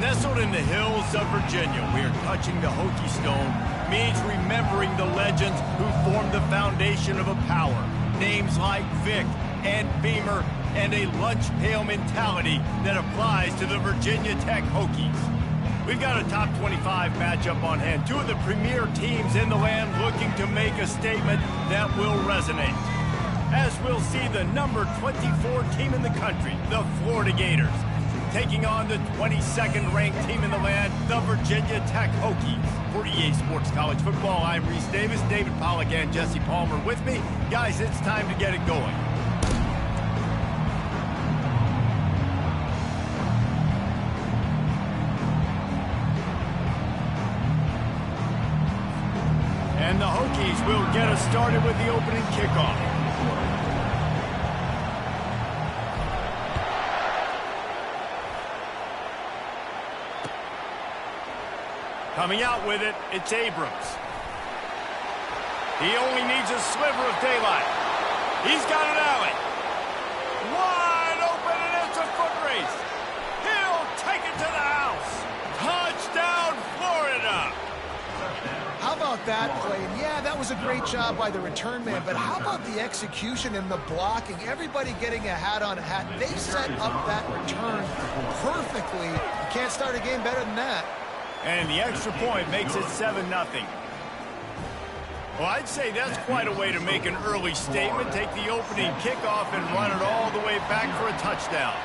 Nestled in the hills of Virginia, we are touching the Hokie Stone, means remembering the legends who formed the foundation of a power. Names like Vic and Beamer and a lunch pail mentality that applies to the Virginia Tech Hokies. We've got a top 25 matchup on hand. Two of the premier teams in the land looking to make a statement that will resonate. As we'll see the number 24 team in the country, the Florida Gators, taking on the 22nd ranked team in the land, the Virginia Tech Hokies. For EA Sports College Football, I'm Reese Davis, David Pollack and Jesse Palmer with me. Guys, it's time to get it going. And the Hokies will get us started with the opening kickoff. Coming out with it, it's Abrams. He only needs a sliver of daylight. He's got an alley. Wide open, and it's a foot race. He'll take it to the house. Touchdown, Florida. How about that play? And yeah, that was a great job by the return man, but how about the execution and the blocking? Everybody getting a hat on a hat. They set up that return perfectly. You can't start a game better than that. And the extra point makes it 7-0. Well, I'd say that's quite a way to make an early statement. Take the opening kickoff and run it all the way back for a touchdown.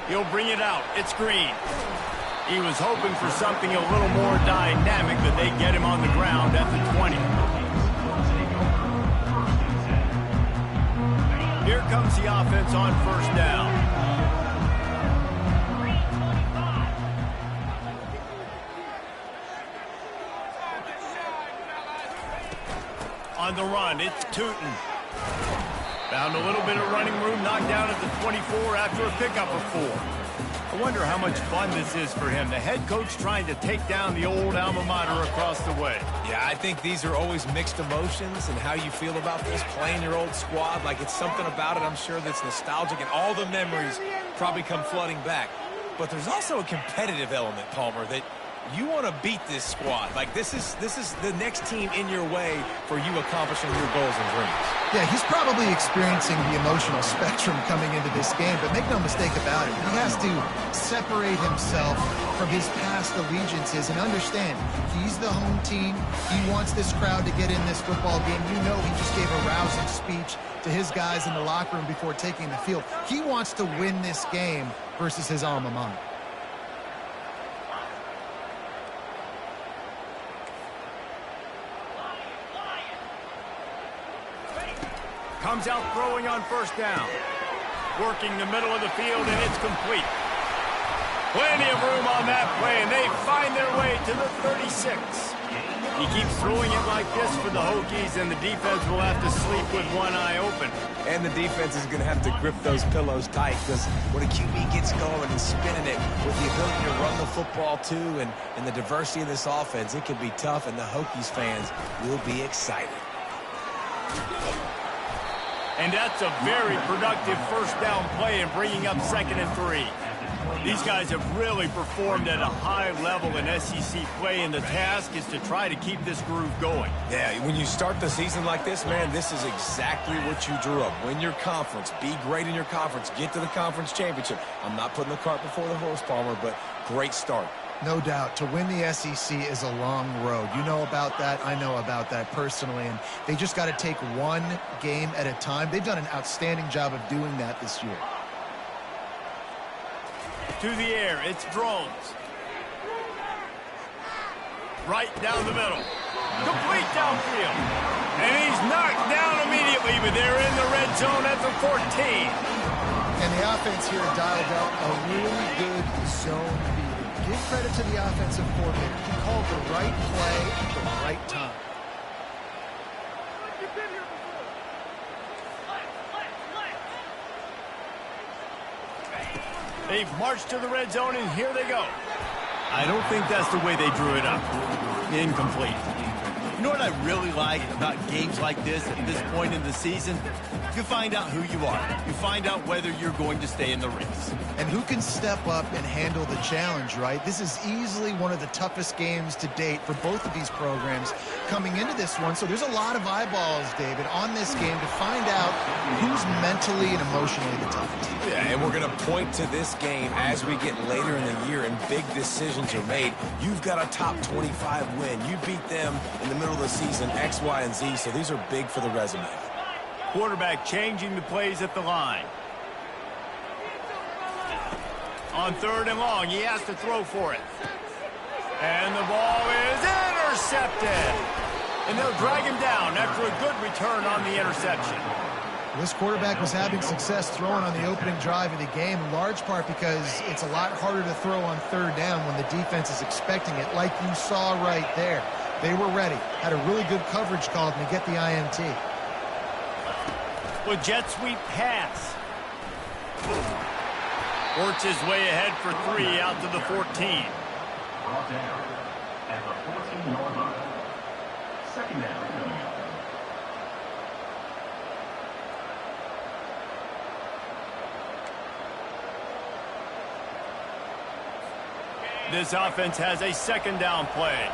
He'll bring it out. It's Green. He was hoping for something a little more dynamic, but they get him on the ground at the 20. Here comes the offense on first down. On the run, it's Tootin. Found a little bit of running room, knocked down at the 24 after a pickup of 4. I wonder how much fun this is for him. The head coach trying to take down the old alma mater across the way. Yeah, I think these are always mixed emotions, and how you feel about this, playing your old squad. Like, it's something about it, I'm sure, that's nostalgic, and all the memories probably come flooding back. But there's also a competitive element, Palmer, that you want to beat this squad. Like, this is the next team in your way for you accomplishing your goals and dreams. Yeah, he's probably experiencing the emotional spectrum coming into this game, but make no mistake about it. He has to separate himself from his past allegiances and understand he's the home team. He wants this crowd to get in this football game. You know, he just gave a rousing speech to his guys in the locker room before taking the field. He wants to win this game versus his alma mater. Comes out throwing on first down. Working the middle of the field, and it's complete. Plenty of room on that play, and they find their way to the 36. He keeps throwing it like this for the Hokies, and the defense will have to sleep with one eye open. And the defense is going to have to grip those pillows tight, because when a QB gets going and spinning it with the ability to run the football too, and the diversity of this offense, it can be tough, and the Hokies fans will be excited. And that's a very productive first down play in bringing up 2nd and 3. These guys have really performed at a high level in SEC play, and the task is to try to keep this groove going. Yeah, when you start the season like this, man, this is exactly what you drew up. Win your conference, be great in your conference, get to the conference championship. I'm not putting the cart before the horse, Palmer, but great start. No doubt. To win the SEC is a long road. You know about that. I know about that personally. And they just got to take one game at a time. They've done an outstanding job of doing that this year. To the air, it's Drones. Right down the middle. Complete downfield. And he's knocked down immediately, but they're in the red zone at the 14. And the offense here dialed out a really good zone beat. Give credit to the offensive coordinator. He called the right play at the right time. They've marched to the red zone, and here they go. I don't think that's the way they drew it up. Incomplete. You know what I really like about games like this at this point in the season? You find out who you are. You find out whether you're going to stay in the race. And who can step up and handle the challenge, right? This is easily one of the toughest games to date for both of these programs coming into this one. So there's a lot of eyeballs, David, on this game to find out who's mentally and emotionally the toughest. Yeah, and we're going to point to this game as we get later in the year and big decisions are made. You've got a top 25 win. You beat them in the middle of the season, X, Y, and Z, so these are big for the resume. Quarterback changing the plays at the line. On 3rd and long, he has to throw for it. And the ball is intercepted. And they'll drag him down after a good return on the interception. This quarterback was having success throwing on the opening drive of the game, in large part because it's a lot harder to throw on 3rd down when the defense is expecting it, like you saw right there. They were ready, had a really good coverage called to get the INT. With jet sweep pass. Works his way ahead for 3 out to the 14. Brought down at the 14-yard line. 2nd down. This offense has a 2nd down play.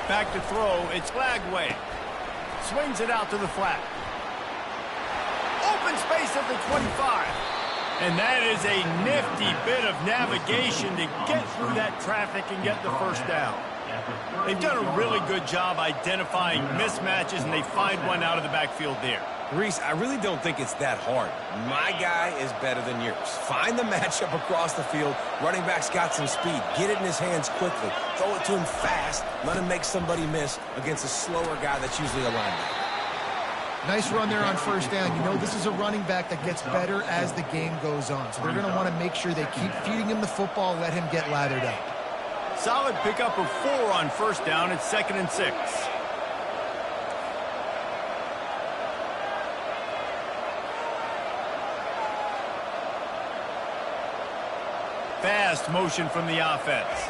Back to throw, it's Lagway. Swings it out to the flat. Open space at the 25. And that is a nifty bit of navigation to get through that traffic and get the 1st down. They've done a really good job identifying mismatches, and they find one out of the backfield there. Reese, I really don't think it's that hard. My guy is better than yours. Find the matchup across the field. Running back's got some speed. Get it in his hands quickly. Throw it to him fast. Let him make somebody miss against a slower guy that's usually a linebacker. Nice run there on 1st down. You know, this is a running back that gets better as the game goes on. So they're going to want to make sure they keep feeding him the football, let him get lathered up. Solid pickup of 4 on 1st down. It's 2nd and 6. Fast motion from the offense.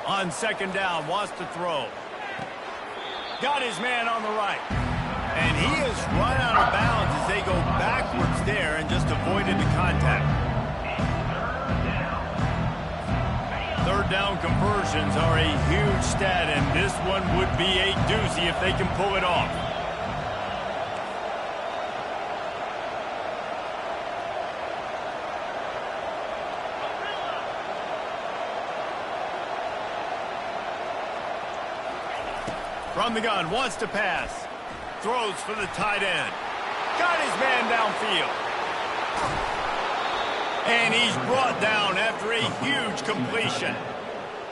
On 2nd down, wants to throw. Got his man on the right. And he is run out of bounds as they go backwards there and just avoided the contact. 3rd down conversions are a huge stat, and this one would be a doozy if they can pull it off. From the gun, wants to pass. Throws for the tight end. Got his man downfield. And he's brought down after a huge completion.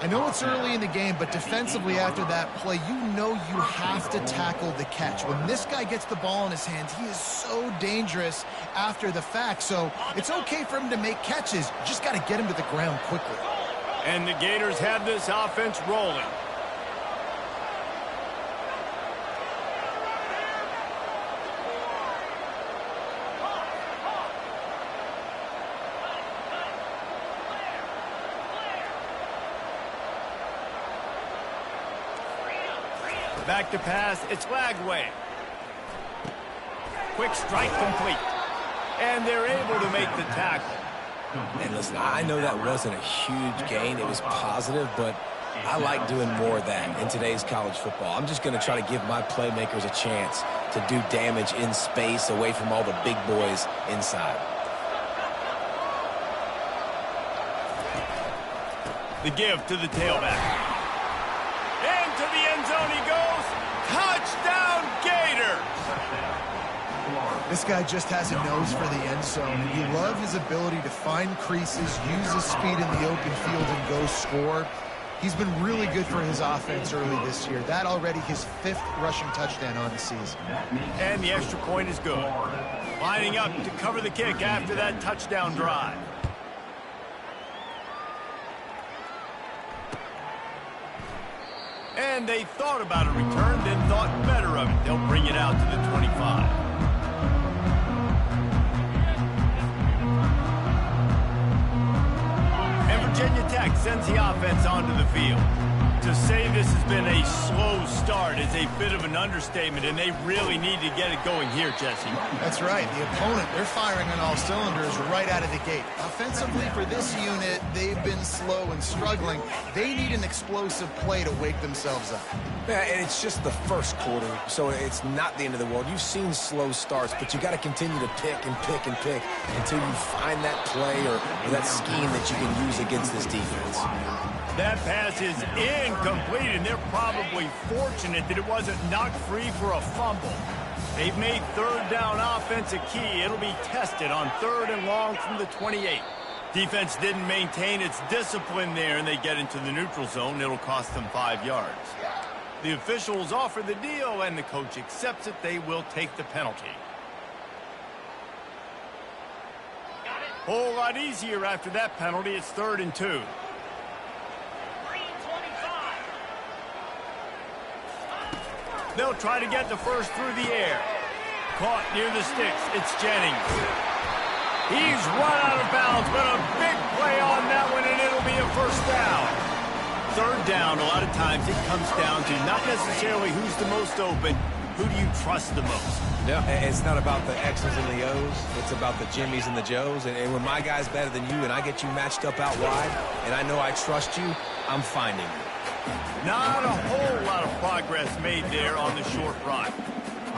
I know it's early in the game, but defensively after that play, you know you have to tackle the catch. When this guy gets the ball in his hands, he is so dangerous after the fact. So it's okay for him to make catches. You just got to get him to the ground quickly. And the Gators have this offense rolling. Back to pass, it's Lagway. Quick strike complete. And they're able to make the tackle. And listen, I know that wasn't a huge gain. It was positive, but I like doing more of that in today's college football. I'm just going to try to give my playmakers a chance to do damage in space away from all the big boys inside. The give to the tailback. Into the end zone he goes. Touchdown, Gators! This guy just has a nose for the end zone, and you love his ability to find creases, use his speed in the open field, and go score. He's been really good for his offense early this year. That already his 5th rushing touchdown on the season. And the extra point is good. Lining up to cover the kick after that touchdown drive. And they thought about a return, then thought better of it. They'll bring it out to the 25. Virginia Tech sends the offense onto the field. To say this has been a slow start is a bit of an understatement, and they really need to get it going here, Jesse. That's right. The opponent, they're firing on all cylinders right out of the gate. Offensively for this unit, they've been slow and struggling. They need an explosive play to wake themselves up. Yeah, and it's just the first quarter, so it's not the end of the world. You've seen slow starts, but you got to continue to pick and pick and pick until you find that play or that scheme that you can use against this defense. That pass is incomplete, and they're probably fortunate that it wasn't knocked free for a fumble. They've made third down offense a key. It'll be tested on 3rd and long from the 28. Defense didn't maintain its discipline there, and they get into the neutral zone. It'll cost them 5 yards. The officials offer the deal, and the coach accepts it. They will take the penalty. Whole lot easier after that penalty. It's 3rd and 2. They'll try to get the first through the air. Caught near the sticks. It's Jennings. He's run out of bounds, but a big play on that one, and it'll be a first down. 3rd down, a lot of times it comes down to not necessarily who's the most open, who do you trust the most? Yeah, it's not about the X's and the O's. It's about the Jimmys and the Joes. And when my guy's better than you and I get you matched up out wide, and I know I trust you, I'm finding you. Not a whole lot of progress made there on the short run.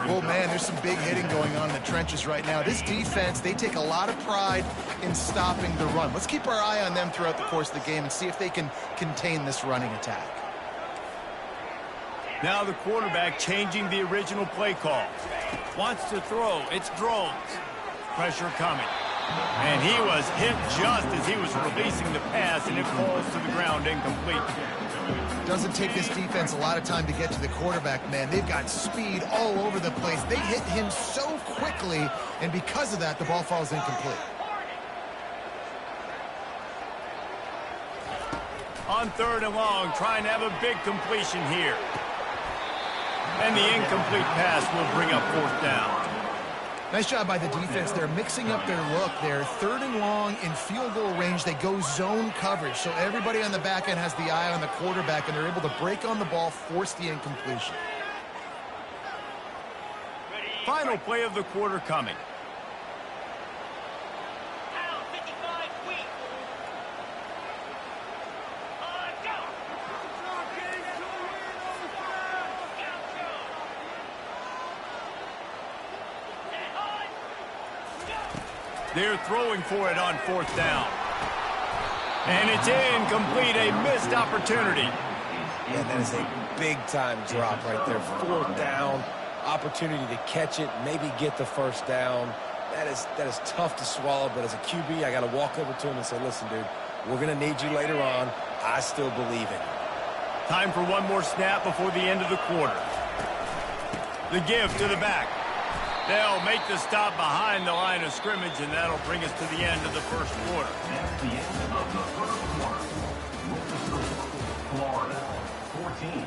Oh, man, there's some big hitting going on in the trenches right now. This defense, they take a lot of pride in stopping the run. Let's keep our eye on them throughout the course of the game and see if they can contain this running attack. Now the quarterback changing the original play call. Wants to throw. It's Drones. Pressure coming. And he was hit just as he was releasing the pass, and it falls to the ground incomplete. Doesn't take this defense a lot of time to get to the quarterback, man. They've got speed all over the place. They hit him so quickly, and because of that, the ball falls incomplete. On 3rd and long, trying to have a big completion here. And the incomplete pass will bring up 4th down. Nice job by the defense. They're mixing up their look. They're 3rd and long in field goal range. They go zone coverage. So everybody on the back end has the eye on the quarterback, and they're able to break on the ball, force the incompletion. Final play of the quarter coming. They're throwing for it on 4th down. And it's incomplete, a missed opportunity. Yeah, that is a big-time drop right there. 4th down, opportunity to catch it, maybe get the first down. That is tough to swallow, but as a QB, I got to walk over to him and say, listen, dude, we're going to need you later on. I still believe in you. Time for one more snap before the end of the quarter. The give to the back. They'll make the stop behind the line of scrimmage, and that'll bring us to the end of the first quarter. That's the end of the first quarter. Florida 14,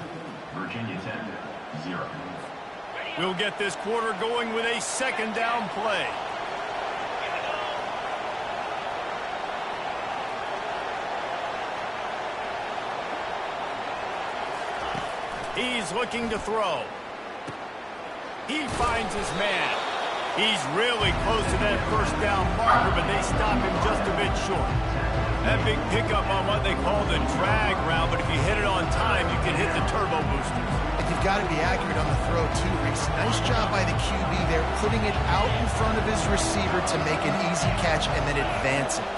Virginia Tech 0. We'll get this quarter going with a 2nd down play. He's looking to throw. He finds his man. He's really close to that first down marker, but they stop him just a bit short. That big pickup on what they call the drag route, but if you hit it on time, you can hit the turbo boosters. You've got to be accurate on the throw, too, Reese. Nice job by the QB there, putting it out in front of his receiver to make an easy catch and then advance it.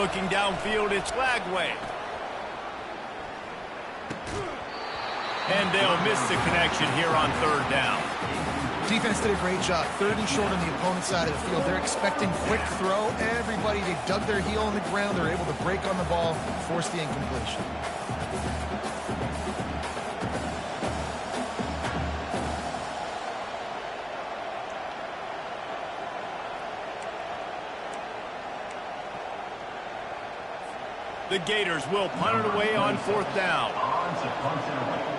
Looking downfield, it's Lagway. And they'll miss the connection here on 3rd down. Defense did a great job. 3rd and short on the opponent's side of the field. They're expecting quick throw. Everybody, they dug their heel on the ground. They're able to break on the ball, force the incompletion. The Gators will punt it away on 4th down. On to punt it away.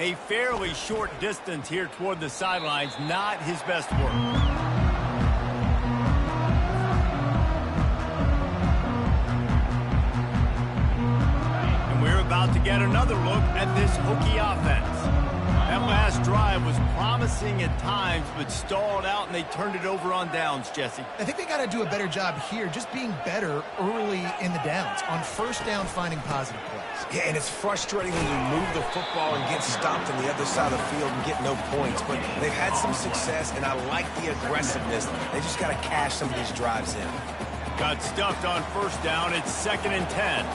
A fairly short distance here toward the sidelines, not his best work. About to get another look at this Hokie offense. That last drive was promising at times, but stalled out, and they turned it over on downs, Jesse. I think they got to do a better job here, just being better early in the downs, on first down finding positive plays. Yeah, and it's frustrating when you move the football and get stopped on the other side of the field and get no points, but they've had some success, and I like the aggressiveness. They just got to cash some of these drives in. Got stuffed on first down. It's 2nd and 10.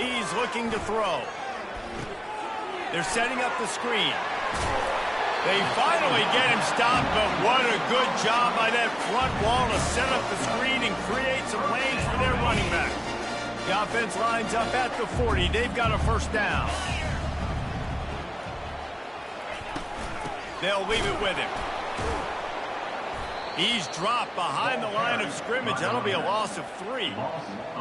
He's looking to throw. They're setting up the screen. They finally get him stopped, but what a good job by that front wall to set up the screen and create some lanes for their running back. The offense lines up at the 40. They've got a first down. They'll leave it with him. He's dropped behind the line of scrimmage. That'll be a loss of 3.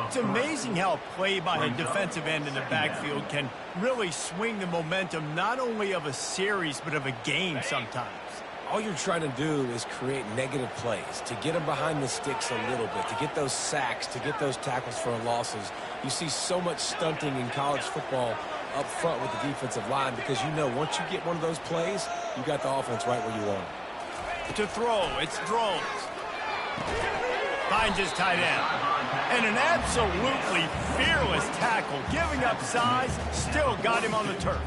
It's amazing how a play by a defensive end in the backfield can really swing the momentum not only of a series but of a game sometimes. All you're trying to do is create negative plays, to get them behind the sticks a little bit, to get those sacks, to get those tackles for losses. You see so much stunting in college football up front with the defensive line because you know once you get one of those plays, you got the offense right where you want it. To throw, it's Drones. Finds his tight end. And an absolutely fearless tackle, giving up size, still got him on the turf.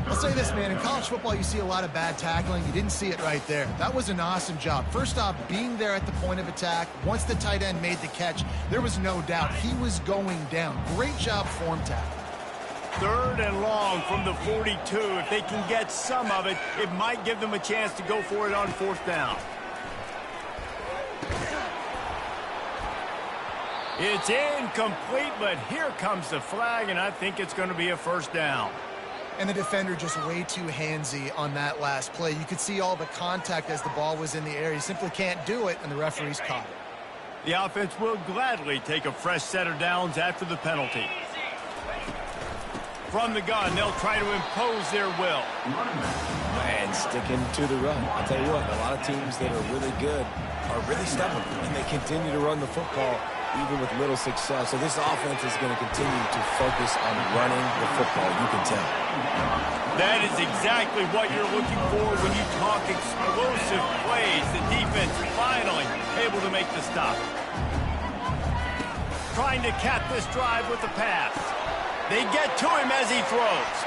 I'll say this, man, in college football you see a lot of bad tackling. You didn't see it right there. That was an awesome job. First off, being there at the point of attack. Once the tight end made the catch, there was no doubt he was going down. Great job form tackle. 3rd and long from the 42. If they can get some of it, it might give them a chance to go for it on 4th down. It's incomplete, but here comes the flag, and I think it's going to be a first down. And the defender just way too handsy on that last play. You could see all the contact as the ball was in the air. He simply can't do it, and the referee's caught it. The offense will gladly take a fresh set of downs after the penalty. From the gun, they'll try to impose their will. And sticking to the run. I'll tell you what, a lot of teams that are really good are really stubborn, and they continue to run the football even with little success. So this offense is going to continue to focus on running the football, you can tell. That is exactly what you're looking for when you talk explosive plays. The defense finally able to make the stop. Trying to cap this drive with the pass. They get to him as he throws.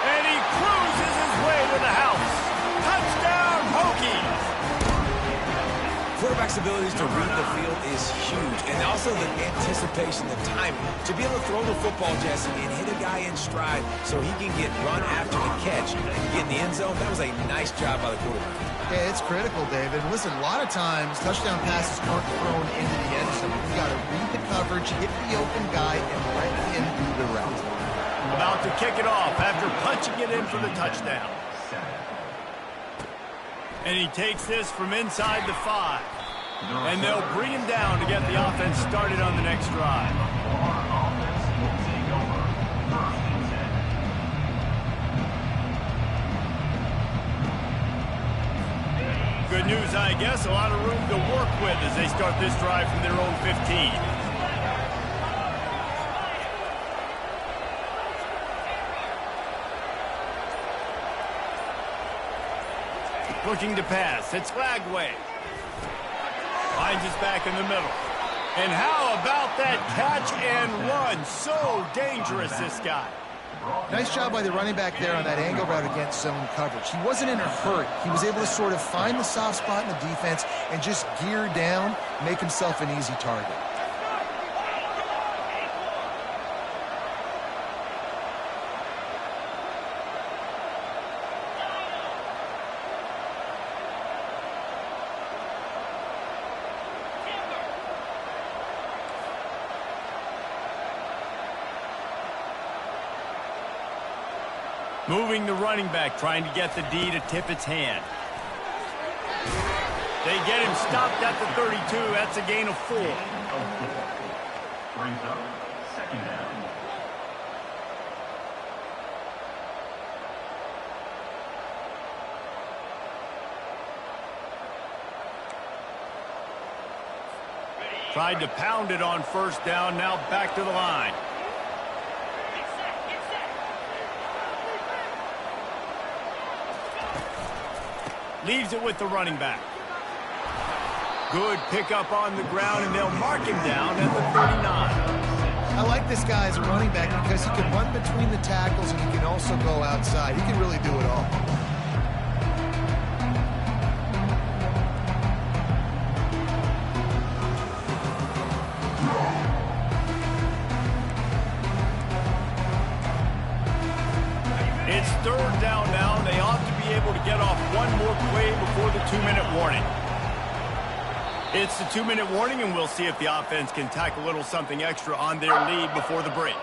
And he cruises his way to the house. Touchdown, Hokies! Quarterback's abilities to read the field is huge. And also the anticipation, the timing. To be able to throw the football, Jesse, and hit a guy in stride so he can get run after the catch and get in the end zone, that was a nice job by the quarterback. Yeah, it's critical, David. Listen, a lot of times touchdown passes aren't thrown into the end zone. You got to read the coverage, hit the open guy, and let him do the rest. About to kick it off after punching it in for the touchdown. And he takes this from inside the 5. And they'll bring him down to get the offense started on the next drive. Good news, I guess. A lot of room to work with as they start this drive from their own 15. Looking to pass. It's Lagway. Finds his back in the middle. And how about that catch and run? So dangerous, this guy. Nice job by the running back there on that angle route against zone coverage. He wasn't in a hurry. He was able to sort of find the soft spot in the defense and just gear down, make himself an easy target. Moving the running back, trying to get the D to tip its hand. They get him stopped at the 32. That's a gain of 4. brings up second down. Tried to pound it on first down, now back to the line. Leaves it with the running back. Good pickup on the ground, and they'll mark him down at the 39. I like this guy as a running back because he can run between the tackles and he can also go outside. He can really do it all. It's third down now, and they ought to be able to get off one more play before the 2-minute warning. It's the 2-minute warning, and we'll see if the offense can tack a little something extra on their lead before the break.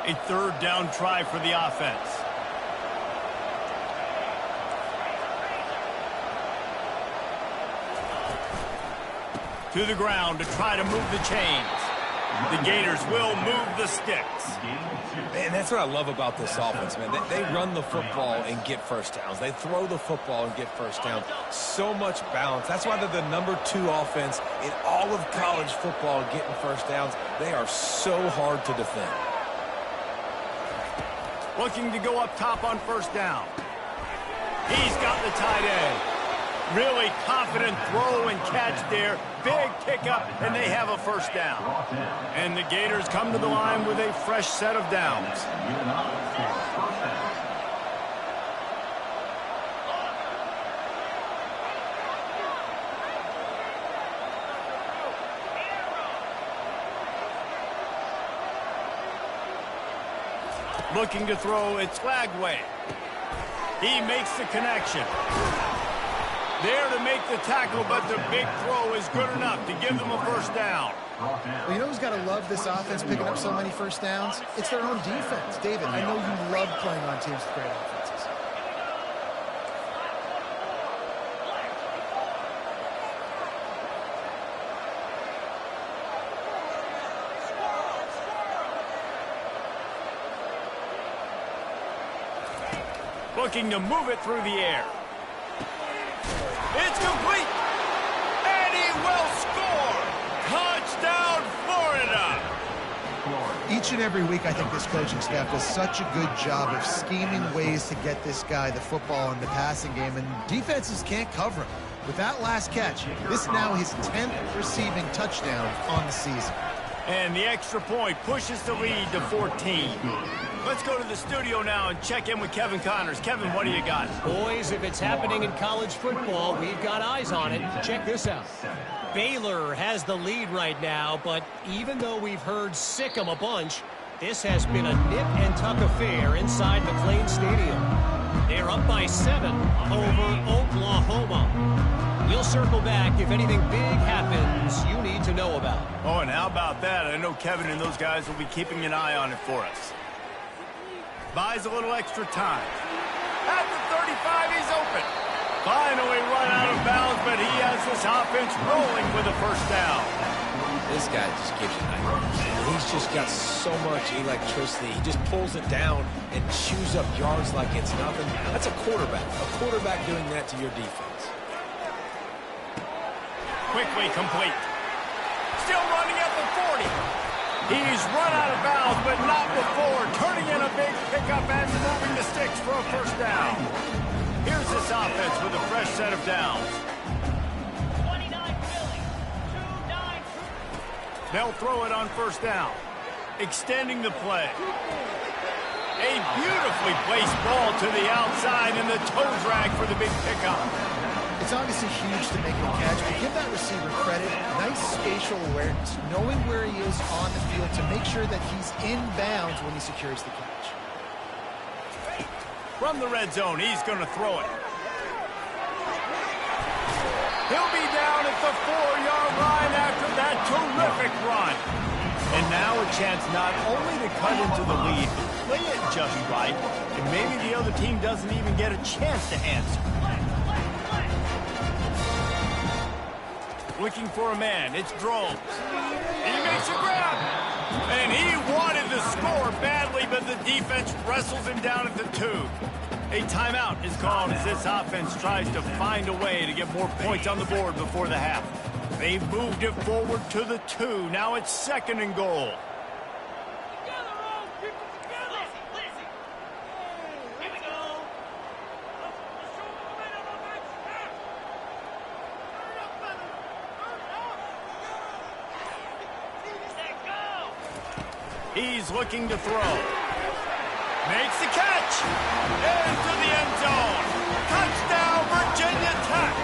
A third down try for the offense. To the ground to try to move the chains. The Gators will move the sticks. Man, that's what I love about this offense, man. They run the football and get first downs. They throw the football and get first downs. So much balance. That's why they're the #2 offense in all of college football getting first downs. They are so hard to defend. Looking to go up top on first down. He's got the tight end. Really confident throw and catch there. Big pickup, and they have a first down. And the Gators come to the line with a fresh set of downs. Looking to throw, it's Lagway. He makes the connection. There to make the tackle, but the big throw is good enough to give them a first down. Well, you know who's got to love this offense picking up so many first downs? It's their own defense. David, I know you love playing on teams with great offenses. Looking to move it through the air. It's complete. And he will score. Touchdown, Florida. Each and every week, I think this coaching staff does such a good job of scheming ways to get this guy the football in the passing game, and defenses can't cover him. With that last catch, this is now his 10th receiving touchdown on the season. And the extra point pushes the lead to 14. Let's go to the studio now and check in with Kevin Connors. Kevin, what do you got? Boys, if it's happening in college football, we've got eyes on it. Check this out. Baylor has the lead right now, but even though we've heard sick 'em a bunch, this has been a nip-and-tuck affair inside McLean Stadium. They're up by 7 over Oklahoma. We'll circle back if anything big happens you need to know about. Oh, and how about that? I know Kevin and those guys will be keeping an eye on it for us. Buys a little extra time. At the 35, he's open. Finally run out of bounds, but he has this offense rolling with a first down. This guy just gives you nightmares. He's just got so much electricity. He just pulls it down and chews up yards like it's nothing. That's a quarterback. A quarterback doing that to your defense. Quickly complete. Still running at the 40. He's run out of bounds, but not before. Turning in a big pickup and moving the sticks for a first down. Here's this offense with a fresh set of downs. They'll throw it on first down. Extending the play. A beautifully placed ball to the outside and the toe drag for the big pickup. It's obviously huge to make a catch, but give that receiver credit. Nice spatial awareness, knowing where he is on the field to make sure that he's in bounds when he secures the catch. From the red zone, he's going to throw it. He'll be down at the 4-yard line after that terrific run. And now a chance not only to cut into the lead, but play it just right, and maybe the other team doesn't even get a chance to answer. Looking for a man, it's Drones. He makes a grab, and he wanted the score badly, but the defense wrestles him down at the 2. A timeout is called as this offense tries to find a way to get more points on the board before the half. They've moved it forward to the 2. Now it's 2nd and goal. He's looking to throw. Makes the catch. Into the end zone. Touchdown, Virginia Tech.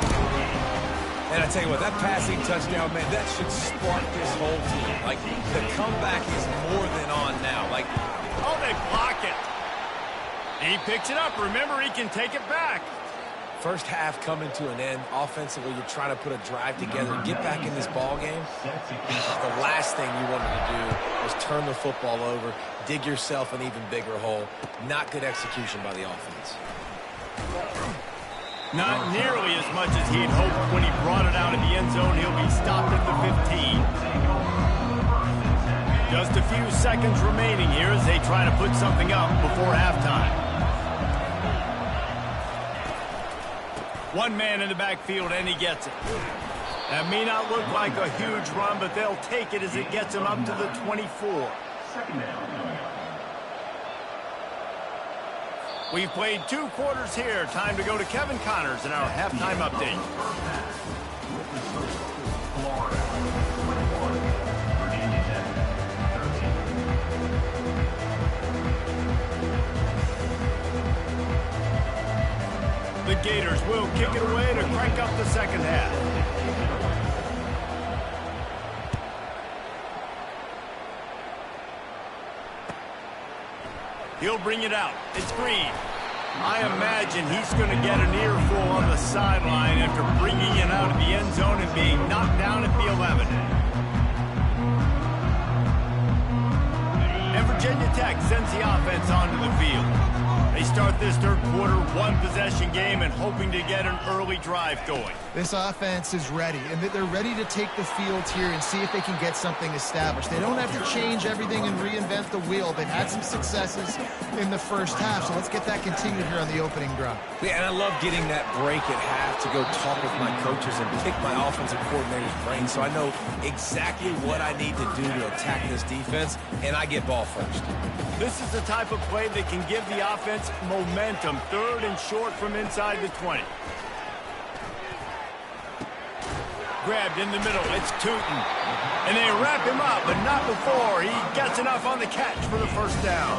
And I tell you what, that passing touchdown, man, that should spark this whole team. Like, the comeback is more than on now. Like, oh, they block it. He picks it up. Remember, he can take it back. first half coming to an end. Offensively, you're trying to put a drive together and get back in this ball game. The last thing you wanted to do was turn the football over, dig yourself an even bigger hole. Not good execution by the offense. Not nearly as much as he'd hoped when he brought it out of the end zone. He'll be stopped at the 15. Just a few seconds remaining here as they try to put something up before halftime. One man in the backfield, and he gets it. That may not look like a huge run, but they'll take it as it gets him up to the 24. We've played 2 quarters here. Time to go to Kevin Connors in our halftime update. The Gators will kick it away to crank up the second half. He'll bring it out. It's Green. I imagine he's going to get an earful on the sideline after bringing it out of the end zone and being knocked down at the 11. And Virginia Tech sends the offense onto the field. They start this third quarter, 1-possession game, and hoping to get an early drive going. This offense is ready, and they're ready to take the field here and see if they can get something established. They don't have to change everything and reinvent the wheel. They've had some successes in the first half, so let's get that continued here on the opening drive. Yeah, and I love getting that break at half to go talk with my coaches and pick my offensive coordinator's brain so I know exactly what I need to do to attack this defense, and I get ball first. This is the type of play that can give the offense momentum. 3rd and short from inside the 20. Grabbed in the middle. It's Tootin. And they wrap him up, but not before he gets enough on the catch for the first down.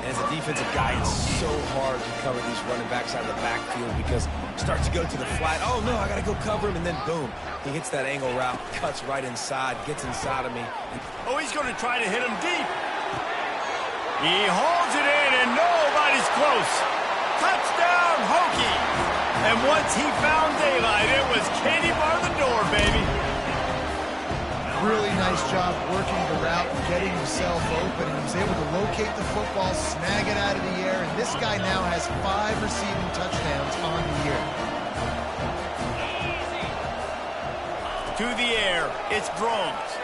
As a defensive guy, it's so hard to cover these running backs out of the backfield because it starts to go to the flat. Oh, no, I got to go cover him, and then boom. He hits that angle route, cuts right inside, gets inside of me. Oh, he's going to try to hit him deep. He holds it in, and nobody's close. Touchdown, Hokie. And once he found daylight, it was Katie bar the door, baby. Really nice job working the route and getting himself open. He was able to locate the football, snag it out of the air, and this guy now has 5 receiving touchdowns on the year. To the air, it's Drones.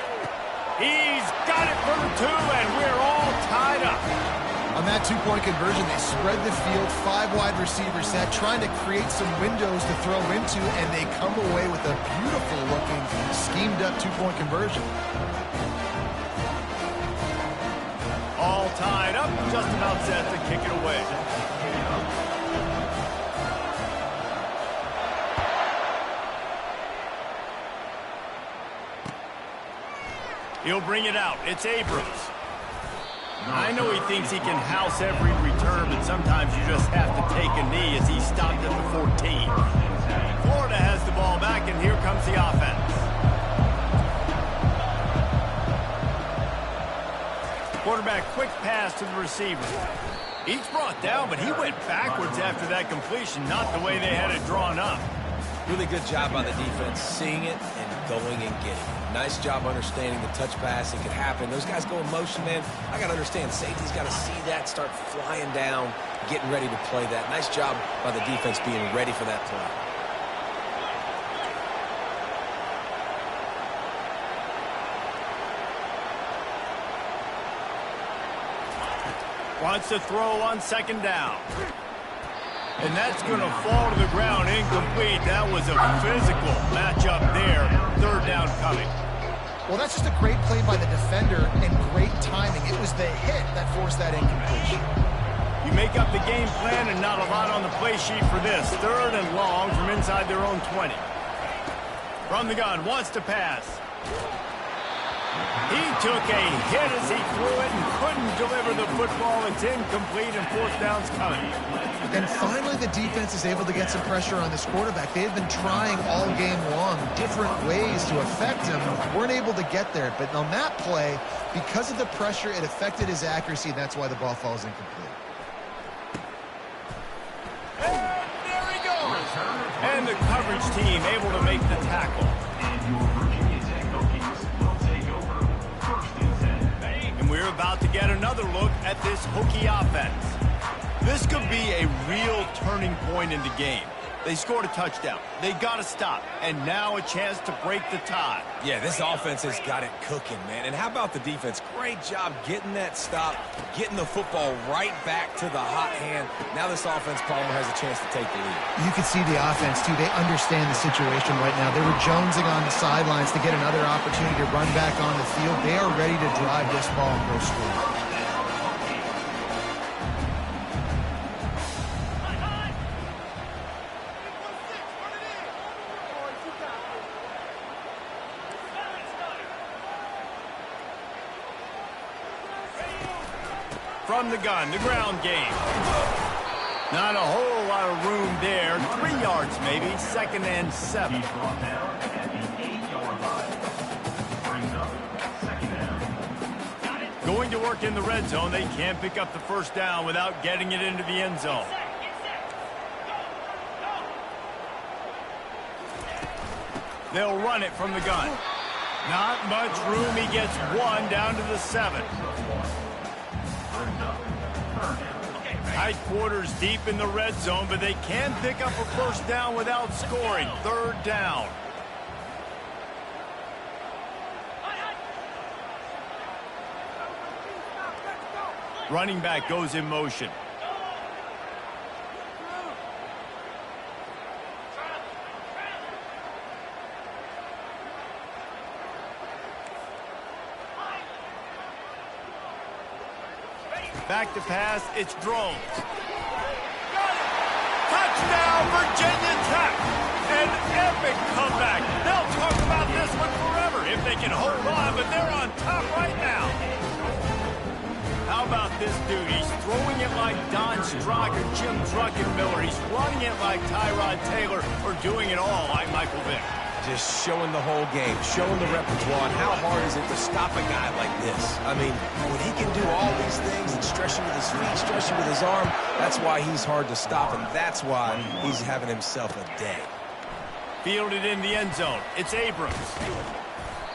He's got it for the 2, and we're all tied up. On that 2-point conversion, they spread the field, 5 wide receiver set, trying to create some windows to throw into, and they come away with a beautiful-looking, schemed-up 2-point conversion. All tied up, just about set to kick it away. He'll bring it out. It's Abrams. I know he thinks he can house every return, but sometimes you just have to take a knee as he's stopped at the 14. Florida has the ball back, and here comes the offense. Quarterback quick pass to the receiver. He's brought down, but he went backwards after that completion, not the way they had it drawn up. Really good job by the defense, seeing it and going and getting it. Nice job understanding the touch pass. It could happen. Those guys go in motion, man. I got to understand, safety's got to see that, start flying down, getting ready to play that. Nice job by the defense being ready for that play. Wants to throw on second down. And that's going to fall to the ground incomplete. That was a physical matchup there. Third down coming. Well, that's just a great play by the defender and great timing. It was the hit that forced that incompletion. You make up the game plan and not a lot on the play sheet for this. Third and long from inside their own 20. From the gun, wants to pass. He took a hit as he threw it and couldn't deliver the football. It's incomplete and fourth down's coming. And finally the defense is able to get some pressure on this quarterback. They've been trying all game long different ways to affect him. Weren't able to get there. But on that play, because of the pressure, it affected his accuracy, and that's why the ball falls incomplete. And there he goes. And the coverage team able to make the tackle. And we're about to get another look at this Hokie offense. This could be a real turning point in the game. They scored a touchdown. They got to stop. And now a chance to break the tie. Yeah, this offense has got it cooking, man. And how about the defense? Great job getting that stop, getting the football right back to the hot hand. Now this offense, Palmer, has a chance to take the lead. You can see the offense, too. They understand the situation right now. They were jonesing on the sidelines to get another opportunity to run back on the field. They are ready to drive this ball and go score. From the gun, the ground game. Not a whole lot of room there. 3 yards maybe, second and 7. Going to work in the red zone. They can't pick up the first down without getting it into the end zone. They'll run it from the gun. Not much room. He gets one down to the 7. Tight quarters deep in the red zone, but they can pick up a first down without scoring. Third down. Running back goes in motion. Back to pass, it's Drones. Touchdown, Virginia Tech! An epic comeback. They'll talk about this one forever if they can hold on, but they're on top right now. How about this dude? He's throwing it like Don Strock or Jim Druckenmiller. He's running it like Tyrod Taylor or doing it all like Michael Vick. Just showing the whole game, showing the repertoire, and how hard is it to stop a guy like this? I mean, when he can do all these things and stretch you with his feet, stretch you with his arm, that's why he's hard to stop, and that's why he's having himself a day. Fielded in the end zone. It's Abrams.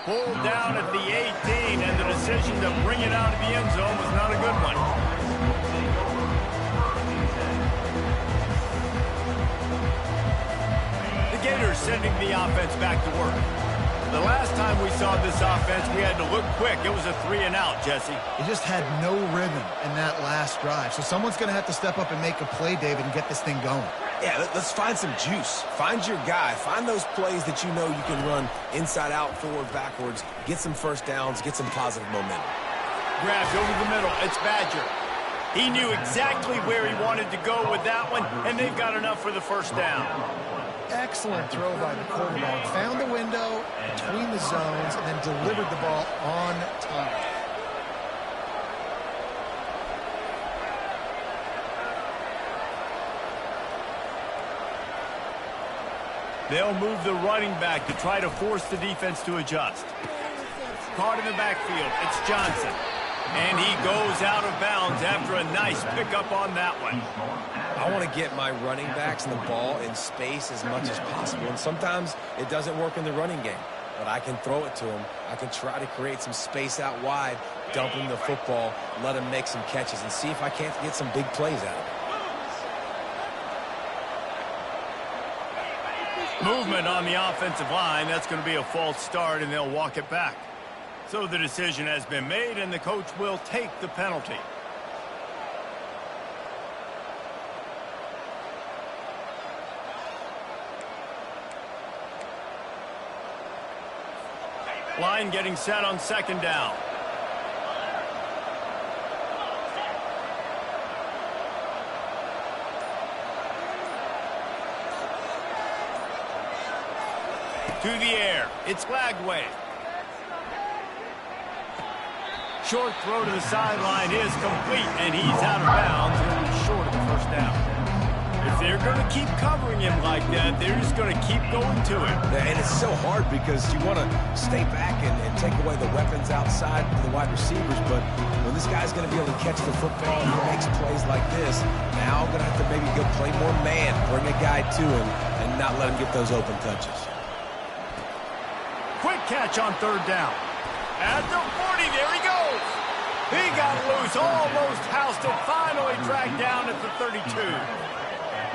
Pulled down at the 18, and the decision to bring it out of the end zone was not a good one. Gators sending the offense back to work. The last time we saw this offense, we had to look quick. It was a 3-and-out, Jesse. They just had no rhythm in that last drive. So someone's going to have to step up and make a play, David, and get this thing going. Yeah, let's find some juice. Find your guy. Find those plays that you know you can run inside out, forward, backwards. Get some first downs. Get some positive momentum. Grabs over the middle. It's Badger. He knew exactly where he wanted to go with that one, and they've got enough for the first down. Excellent throw by the quarterback. Found the window between the zones and then delivered the ball on time. They'll move the running back to try to force the defense to adjust. Caught in the backfield. It's Johnson. And he goes out of bounds after a nice pickup on that one. I want to get my running backs the ball in space as much as possible. And sometimes it doesn't work in the running game, but I can throw it to them. I can try to create some space out wide, dump him the football, let him make some catches, and see if I can't get some big plays out of it. Movement on the offensive line. That's going to be a false start, and they'll walk it back. So the decision has been made, and the coach will take the penalty. Line getting set on second down. To the air. It's Lagway. Short throw to the sideline is complete, and he's out of bounds. He'll be short of the first down. If they're going to keep covering him like that, they're just going to keep going to him. And it's so hard because you want to stay back and take away the weapons outside for the wide receivers, but when this guy's going to be able to catch the football and he makes plays like this, now I'm going to have to maybe go play more man, bring a guy to him, and not let him get those open touches. Quick catch on third down. At the 40, there he goes. He got loose, almost housed it, finally tracked down at the 32.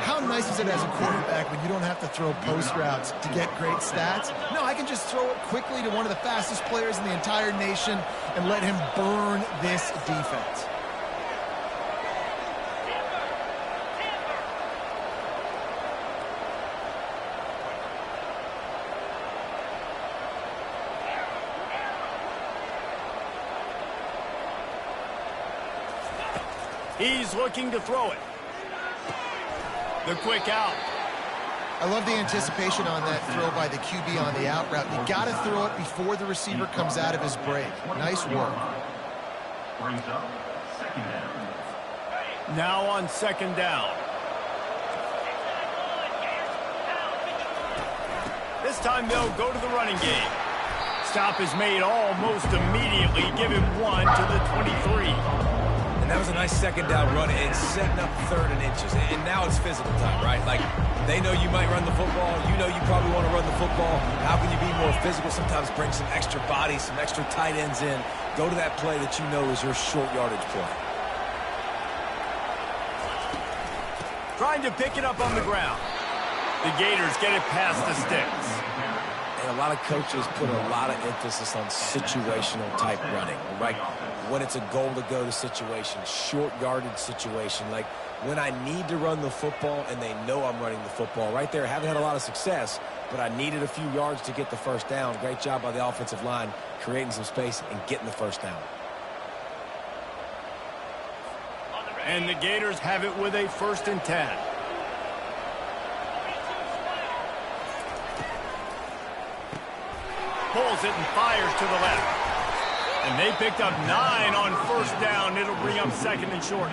How nice is it as a quarterback when you don't have to throw post routes to get great stats? No, I can just throw it quickly to one of the fastest players in the entire nation and let him burn this defense. He's looking to throw it. The quick out. I love the anticipation on that throw by the QB on the out route. You got to throw it before the receiver comes out of his break. Nice work. Brings up second down. Now on second down. This time they'll go to the running game. Stop is made almost immediately. Give him one to the 23. And that was a nice second down run and setting up third and inches. And now it's physical time, right? Like, they know you might run the football. You know you probably want to run the football. How can you be more physical? Sometimes bring some extra bodies, some extra tight ends in. Go to that play that you know is your short yardage play. Trying to pick it up on the ground. The Gators get it past the sticks. And a lot of coaches put a lot of emphasis on situational type running, right? When it's a goal to go to situation, short yardage situation, like when I need to run the football and they know I'm running the football. Right there, haven't had a lot of success, but I needed a few yards to get the first down. Great job by the offensive line, creating some space and getting the first down. And the Gators have it with a 1st and 10. Pulls it and fires to the left. And they picked up 9 on 1st down. It'll bring up 2nd and short.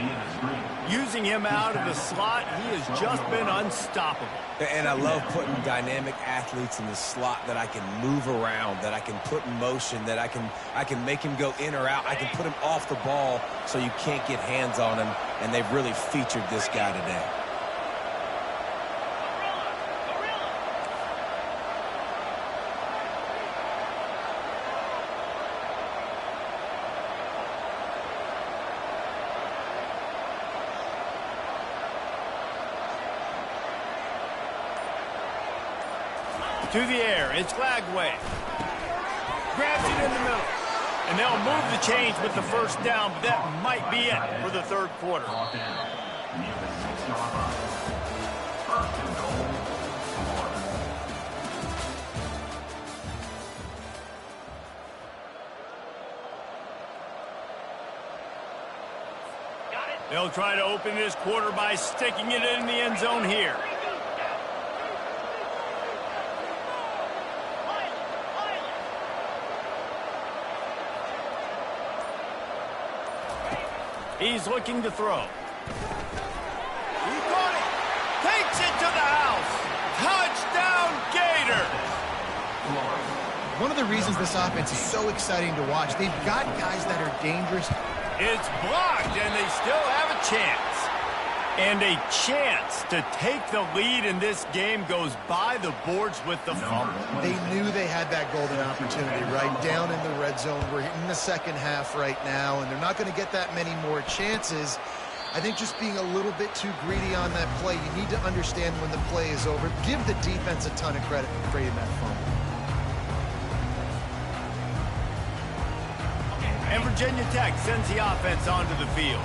Using him out of the slot, he has just been unstoppable. And I love putting dynamic athletes in the slot that I can move around, that I can put in motion, that I can make him go in or out. I can put him off the ball so you can't get hands on him, and they've really featured this guy today. To the air, it's Lagway. Grabs it in the middle. And they'll move the chains with the 1st down, but that might be it for the 3rd quarter. They'll try to open this quarter by sticking it in the end zone here. He's looking to throw. He caught it. Takes it to the house. Touchdown, Gators. One of the reasons this offense is so exciting to watch, they've got guys that are dangerous. It's blocked, and they still have a chance. And a chance to take the lead in this game goes by the boards with the fumble. They knew they had that golden opportunity right down in the red zone. We're in the second half right now, and they're not going to get that many more chances. I think just being a little bit too greedy on that play. You need to understand when the play is over. Give the defense a ton of credit for creating that fumble. And Virginia Tech sends the offense onto the field.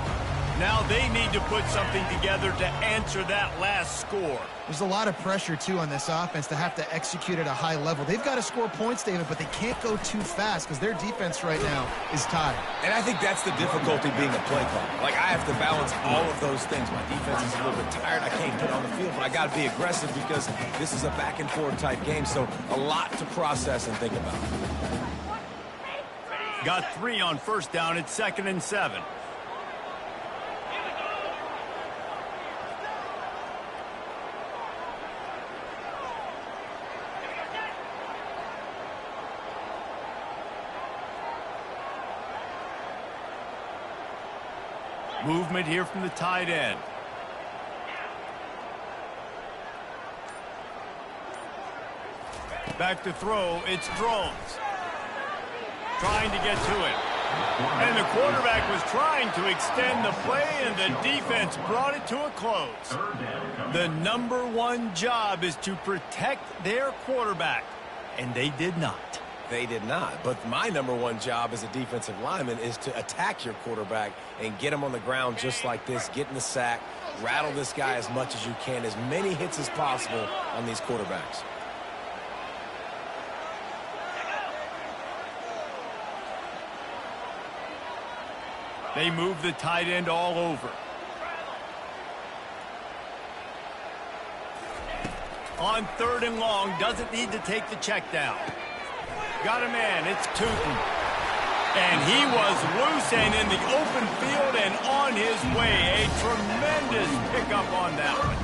Now they need to put something together to answer that last score. There's a lot of pressure, too, on this offense to have to execute at a high level. They've got to score points, David, but they can't go too fast because their defense right now is tired. And I think that's the difficulty being a play caller. Like, I have to balance all of those things. My defense is a little bit tired. I can't get on the field, but I got to be aggressive because this is a back-and-forth type game, so a lot to process and think about. Got 3 on first down. It's 2nd and 7. Movement here from the tight end. Back to throw. It's Drones. Trying to get to it. And the quarterback was trying to extend the play, and the defense brought it to a close. The number one job is to protect their quarterback, and they did not. They did not. But my number one job as a defensive lineman is to attack your quarterback and get him on the ground just like this, get in the sack, rattle this guy as much as you can, as many hits as possible on these quarterbacks. They move the tight end all over. On 3rd and long, doesn't need to take the check down. Got a man, it's Tootin. And he was loose and in the open field and on his way. A tremendous pickup on that one.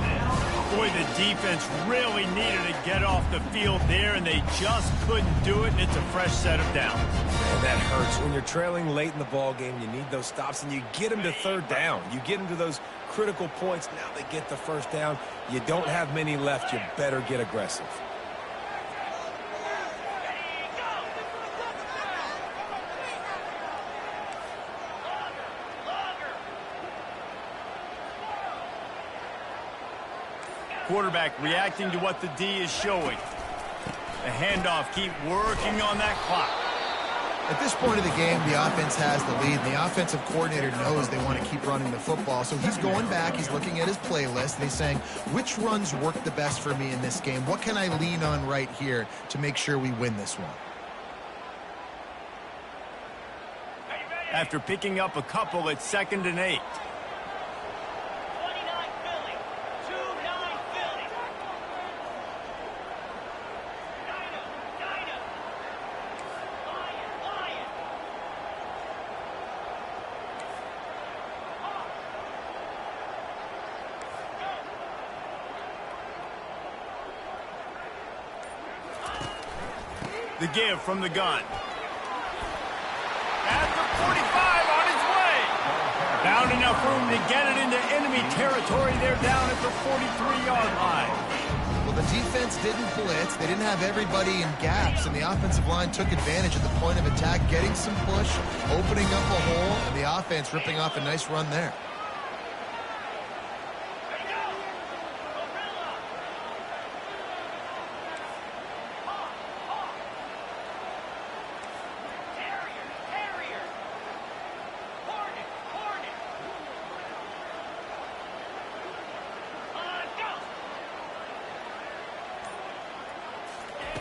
Boy, the defense really needed to get off the field there, and they just couldn't do it, and it's a fresh set of downs. Man, that hurts. When you're trailing late in the ball game, you need those stops, and you get them to 3rd down. You get them to those critical points. Now they get the 1st down. You don't have many left. You better get aggressive. Quarterback reacting to what the D is showing. The handoff, keep working on that clock. At this point of the game, the offense has the lead. The offensive coordinator knows they want to keep running the football. So he's going back, he's looking at his playlist, and he's saying, which runs work the best for me in this game? What can I lean on right here to make sure we win this one? After picking up a couple, it's 2nd and 8. The give from the gun. At the 45 on his way. Found enough room to get it into enemy territory. They're down at the 43-yard line. Well, the defense didn't blitz. They didn't have everybody in gaps, and the offensive line took advantage at the point of attack, getting some push, opening up a hole, and the offense ripping off a nice run there.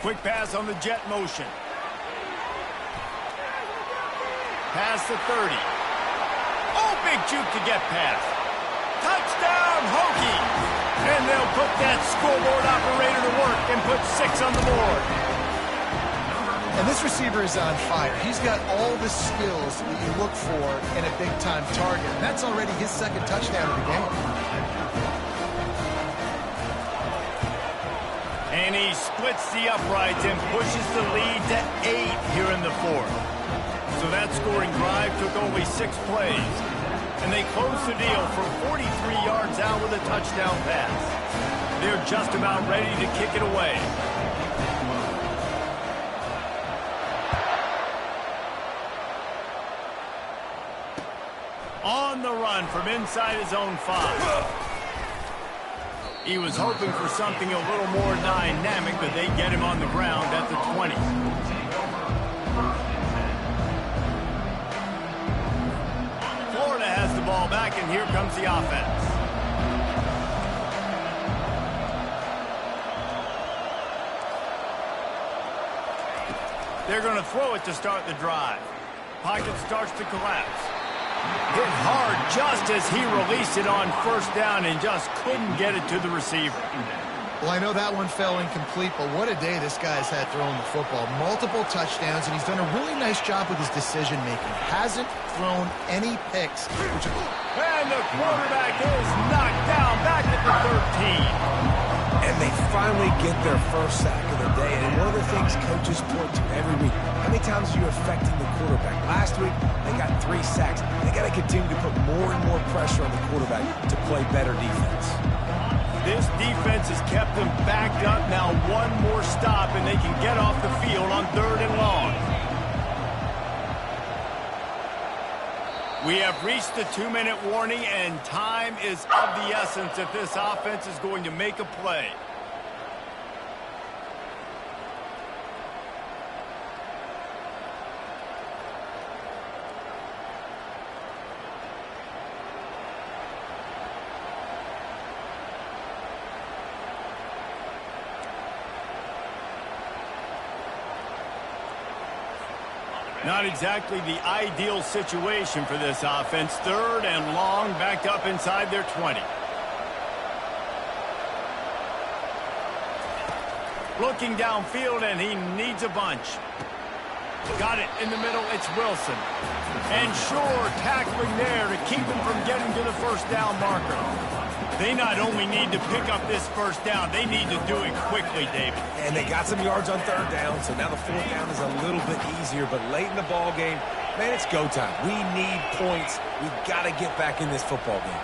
Quick pass on the jet motion. Pass the 30. Oh, big juke to get past. Touchdown, Hokies! And they'll put that scoreboard operator to work and put 6 on the board. And this receiver is on fire. He's got all the skills that you look for in a big-time target. And that's already his 2nd touchdown of the game. And he splits the uprights and pushes the lead to 8 here in the 4th. So that scoring drive took only 6 plays. And they close the deal from 43 yards out with a touchdown pass. They're just about ready to kick it away. On the run from inside his own 5. He was hoping for something a little more dynamic, but they get him on the ground at the 20. Florida has the ball back, and here comes the offense. They're going to throw it to start the drive. Pocket starts to collapse. Hit hard just as he released it on first down and just couldn't get it to the receiver. Well, I know that one fell incomplete, but what a day this guy's had throwing the football. Multiple touchdowns, and he's done a really nice job with his decision-making. Hasn't thrown any picks. And the quarterback is knocked down back at the 13. And they finally get their first sack of the day. And one of the things coaches point to every week, how many times are you affecting the quarterback? Last week, they got 3 sacks. They got to continue to put more and more pressure on the quarterback to play better defense. This defense has kept them backed up. Now one more stop, and they can get off the field on 3rd and long. We have reached the 2-minute warning, and time is of the essence if this offense is going to make a play. Not exactly the ideal situation for this offense. 3rd and long, backed up inside their 20. Looking downfield, and he needs a bunch. Got it in the middle, it's Wilson. And sure, tackling there to keep him from getting to the first down marker. They not only need to pick up this first down, they need to do it quickly, David. And they got some yards on 3rd down, so now the 4th down is a little bit easier. But late in the ball game, man, it's go time. We need points. We've got to get back in this football game.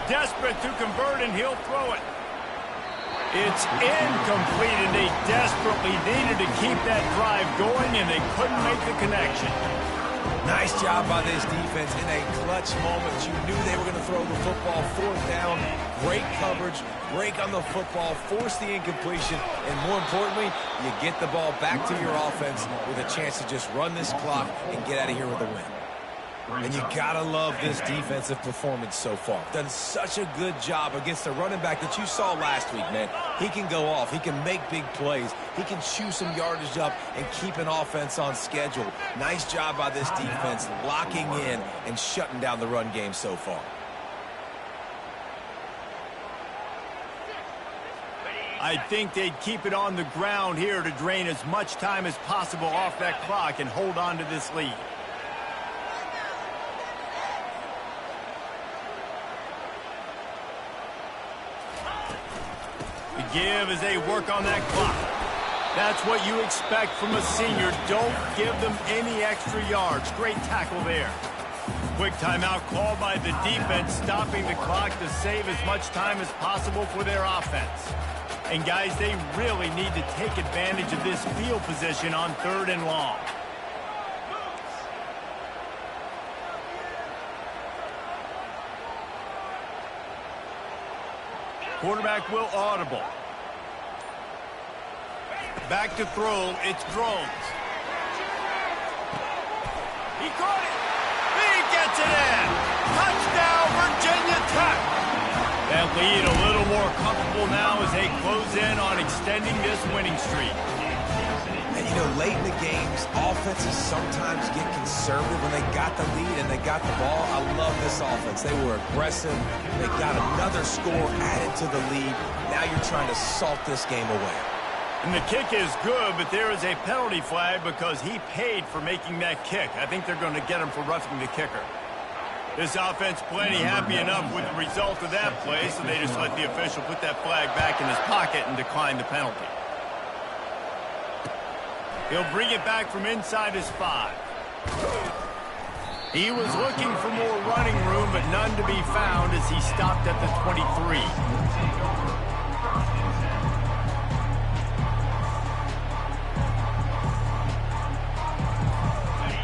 Desperate to convert, and he'll throw it. It's incomplete, and they desperately needed to keep that drive going, and they couldn't make the connection. Nice job by this defense in a clutch moment. You knew they were going to throw the football. 4th down, great coverage, break on the football, force the incompletion, and more importantly, you get the ball back to your offense with a chance to just run this clock and get out of here with a win. And you gotta love this defensive performance so far. Done such a good job against the running back that you saw last week, man. He can go off. He can make big plays. He can chew some yardage up and keep an offense on schedule. Nice job by this defense locking in and shutting down the run game so far. I think they'd keep it on the ground here to drain as much time as possible off that clock and hold on to this lead. Give as they work on that clock. That's what you expect from a senior. Don't give them any extra yards. Great tackle there. Quick timeout called by the defense, stopping the clock to save as much time as possible for their offense. And guys, they really need to take advantage of this field position on 3rd and long. Quarterback will audible. Back to throw, it's Drones. He caught it. He gets it in. Touchdown, Virginia Tech. That lead a little more comfortable now as they close in on extending this winning streak. And, you know, late in the games, offenses sometimes get conservative when they got the lead and they got the ball. I love this offense. They were aggressive. They got another score added to the lead. Now you're trying to salt this game away. And the kick is good, but there is a penalty flag because he paid for making that kick. I think they're going to get him for roughing the kicker. This offense plenty happy enough with the result of that play, so they just let the official put that flag back in his pocket and decline the penalty. He'll bring it back from inside his 5. He was looking for more running room, but none to be found as he stopped at the 23.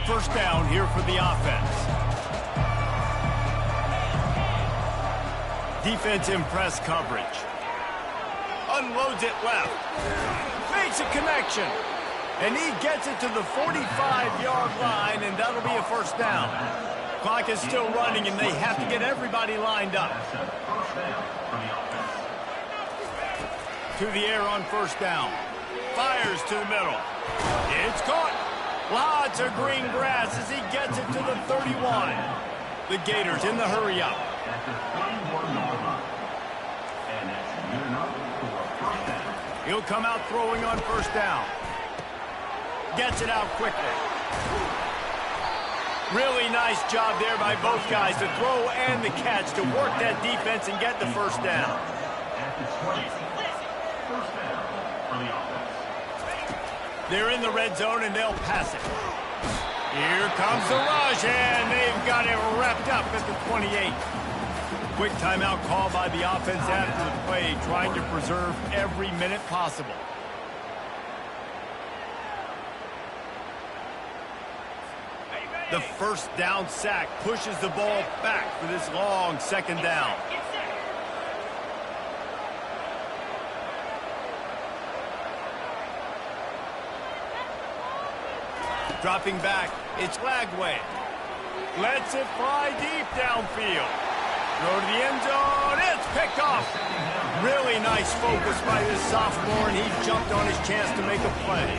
First down here for the offense. Defense in press coverage. Unloads it left. Makes a connection. And he gets it to the 45-yard line, and that'll be a first down. Clock is still running, and they have to get everybody lined up. To the air on first down. Fires to the middle. It's caught. Lots of green grass as he gets it to the 31. The Gators in the hurry up. He'll come out throwing on first down. Gets it out quickly. Really nice job there by both guys to throw and the catch to work that defense and get the first down. They're in the red zone and they'll pass it. Here comes the rush and they've got it wrapped up at the 28. Quick timeout call by the offense after the play, trying to preserve every minute possible. The first down sack pushes the ball back for this long second down. Dropping back, it's Lagway. Lets it fly deep downfield. Go to the end zone, it's picked off. Really nice focus by this sophomore, and he jumped on his chance to make a play.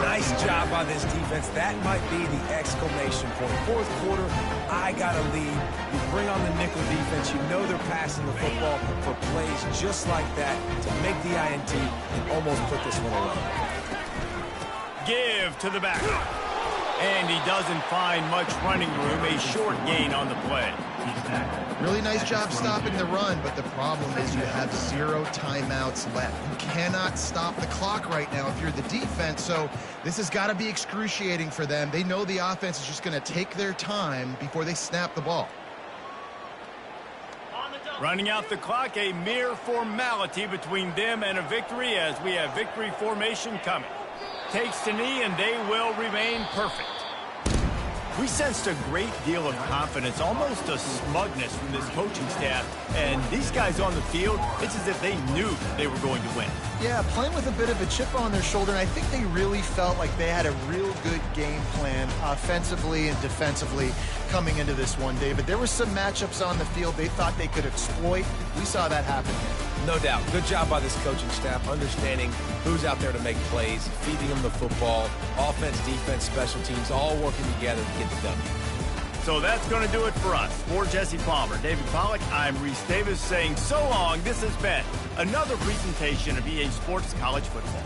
Nice job by this defense. That might be the exclamation point. Fourth quarter, I got a lead. You bring on the nickel defense. You know they're passing the football for plays just like that to make the INT and almost put this one away. Give to the back. And he doesn't find much running room. A short gain on the play. Really nice job stopping the run, but the problem is you have 0 timeouts left. You cannot stop the clock right now if you're the defense, so this has got to be excruciating for them. They know the offense is just going to take their time before they snap the ball. Running out the clock, a mere formality between them and a victory as we have victory formation coming. Takes the knee and they will remain perfect. We sensed a great deal of confidence, almost a smugness from this coaching staff. And these guys on the field, it's as if they knew they were going to win. Yeah, playing with a bit of a chip on their shoulder, and I think they really felt like they had a real good game plan offensively and defensively coming into this one, David. There were some matchups on the field they thought they could exploit. We saw that happen here. No doubt. Good job by this coaching staff, understanding who's out there to make plays, feeding them the football, offense, defense, special teams, all working together to get the W. So that's going to do it for us. For Jesse Palmer, David Pollack, I'm Reese Davis saying so long. This has been another presentation of EA Sports College Football.